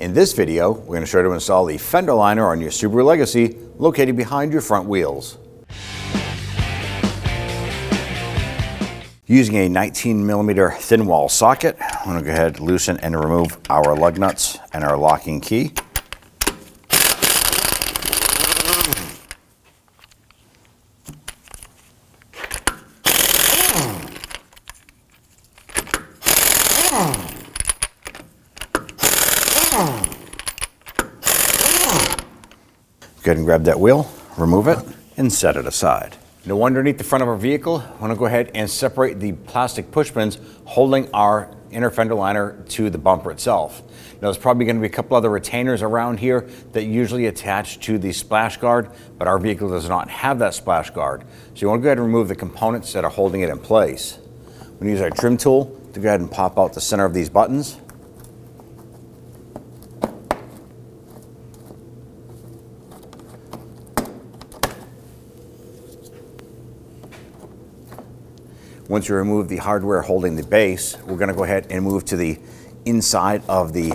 In this video, we're going to show you how to install the fender liner on your Subaru Legacy located behind your front wheels. Using a 19mm thin wall socket, I'm going to go ahead, loosen and remove our lug nuts and our locking key. Go ahead and grab that wheel, remove it, and set it aside. Now underneath the front of our vehicle, I want to go ahead and separate the plastic push pins holding our inner fender liner to the bumper itself. Now there's probably going to be a couple other retainers around here that usually attach to the splash guard, but our vehicle does not have that splash guard. So you want to go ahead and remove the components that are holding it in place. We're going to use our trim tool to go ahead and pop out the center of these buttons. Once you remove the hardware holding the base, we're going to go ahead and move to the inside of the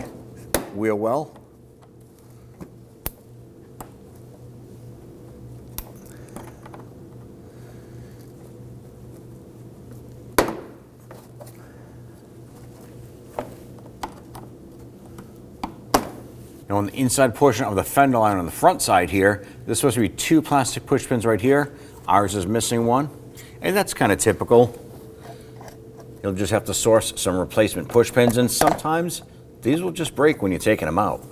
wheel well. Now on the inside portion of the fender liner on the front side here, there's supposed to be two plastic push pins right here. Ours is missing one, and that's kind of typical. You'll just have to source some replacement push pins, and sometimes these will just break when you're taking them out.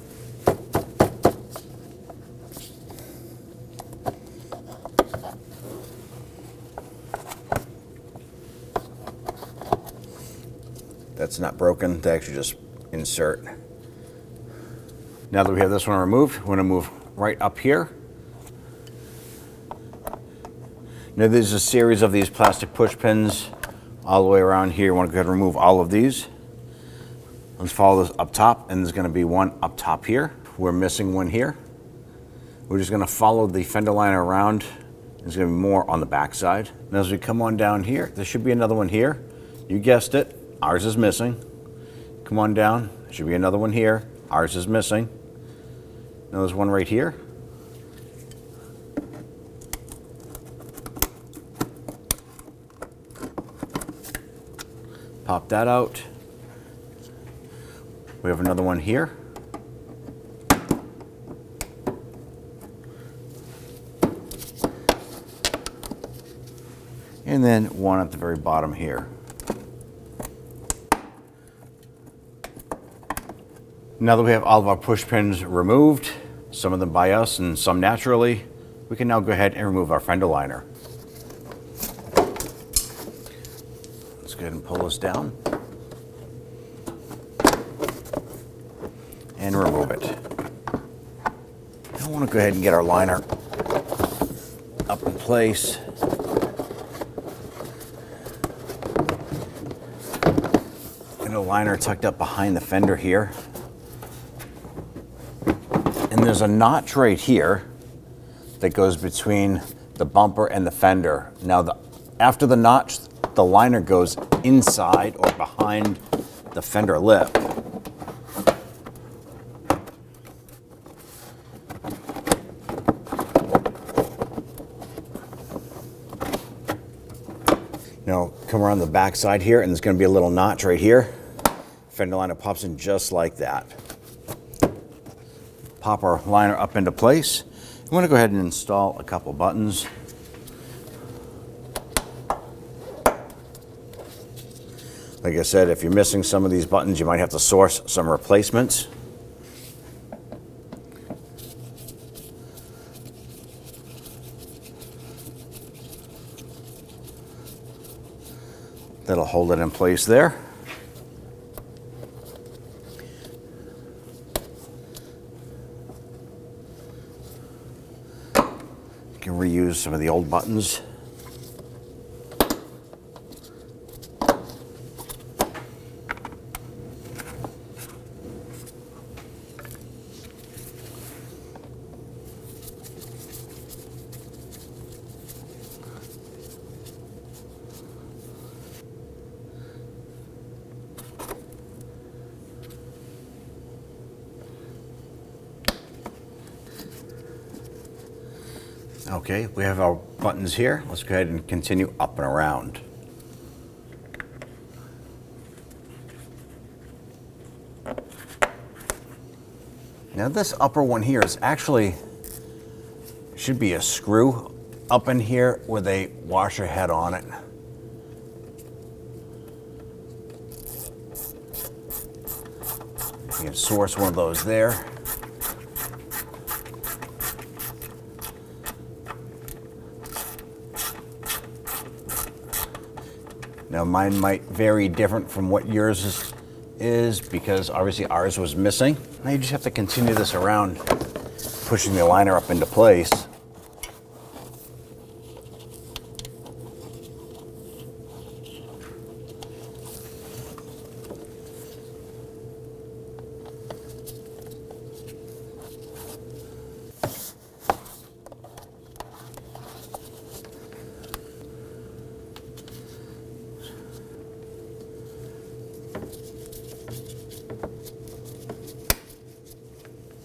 That's not broken, they actually just insert. Now that we have this one removed, we're going to move right up here. Now there's a series of these plastic push pins all the way around here. You want to go ahead and remove all of these. Let's follow this up top, and there's going to be one up top here. We're missing one here. We're just going to follow the fender liner around. There's going to be more on the back side. Now as we come on down here, there should be another one here. You guessed it, ours is missing. Come on down, there should be another one here. Ours is missing. Now there's one right here. Pop that out. We have another one here. And then one at the very bottom here. Now that we have all of our push pins removed, some of them by us and some naturally, we can now go ahead and remove our fender liner. Let's go ahead and pull this down and remove it. I want to go ahead and get our liner up in place. Get a liner tucked up behind the fender here. And there's a notch right here that goes between the bumper and the fender. Now, after the notch, the liner goes inside or behind the fender lip. Now, come around the back side here, and there's going to be a little notch right here. Fender liner pops in just like that. Pop our liner up into place. I'm going to go ahead and install a couple buttons. Like I said, if you're missing some of these buttons, you might have to source some replacements. That'll hold it in place there. You can reuse some of the old buttons. Okay, we have our buttons here. Let's go ahead and continue up and around. Now this upper one here is actually, should be a screw up in here with a washer head on it. You can source one of those there. Now mine might vary different from what yours is because obviously ours was missing. Now you just have to continue this around, pushing the liner up into place.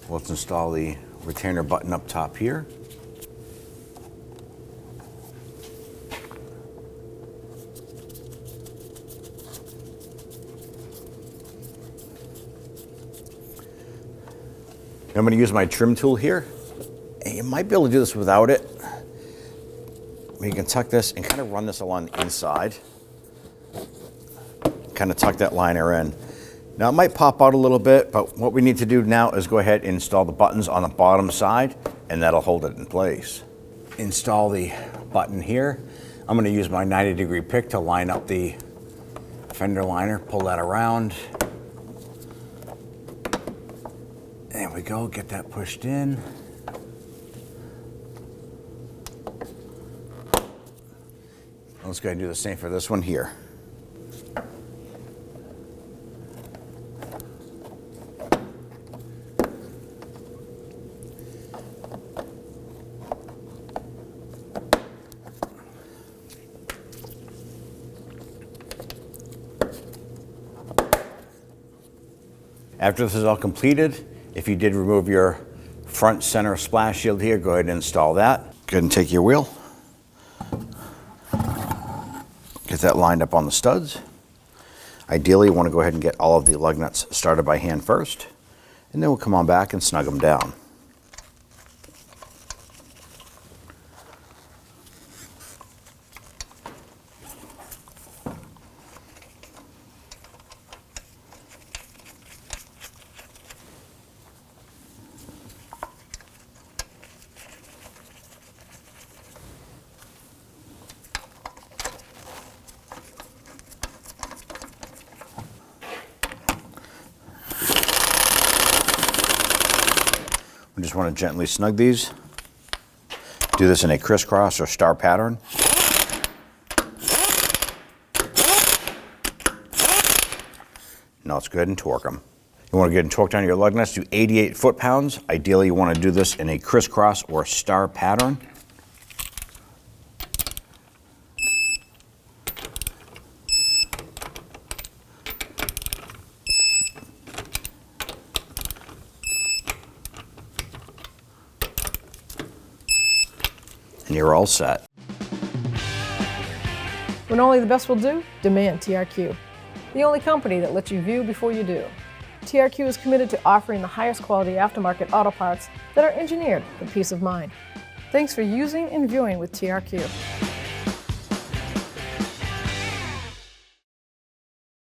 Let's install the retainer button up top here. I'm going to use my trim tool here. And you might be able to do this without it. But you can tuck this and kind of run this along the inside. Kind of tuck that liner in. Now it might pop out a little bit, but what we need to do now is go ahead and install the buttons on the bottom side, and that'll hold it in place. Install the button here. I'm going to use my 90-degree pick to line up the fender liner, pull that around. There we go, get that pushed in. Let's go ahead and do the same for this one here. After this is all completed, if you did remove your front center splash shield here, go ahead and install that. Go ahead and take your wheel. Get that lined up on the studs. Ideally, you want to go ahead and get all of the lug nuts started by hand first, and then we'll come on back and snug them down. We just want to gently snug these. Do this in a crisscross or star pattern. Now let's go ahead and torque them. You want to get and torque down your lug nuts to 88 foot-pounds. Ideally, you want to do this in a crisscross or star pattern. And you're all set. When only the best will do, demand TRQ. The only company that lets you view before you do. TRQ is committed to offering the highest quality aftermarket auto parts that are engineered for peace of mind. Thanks for using and viewing with TRQ.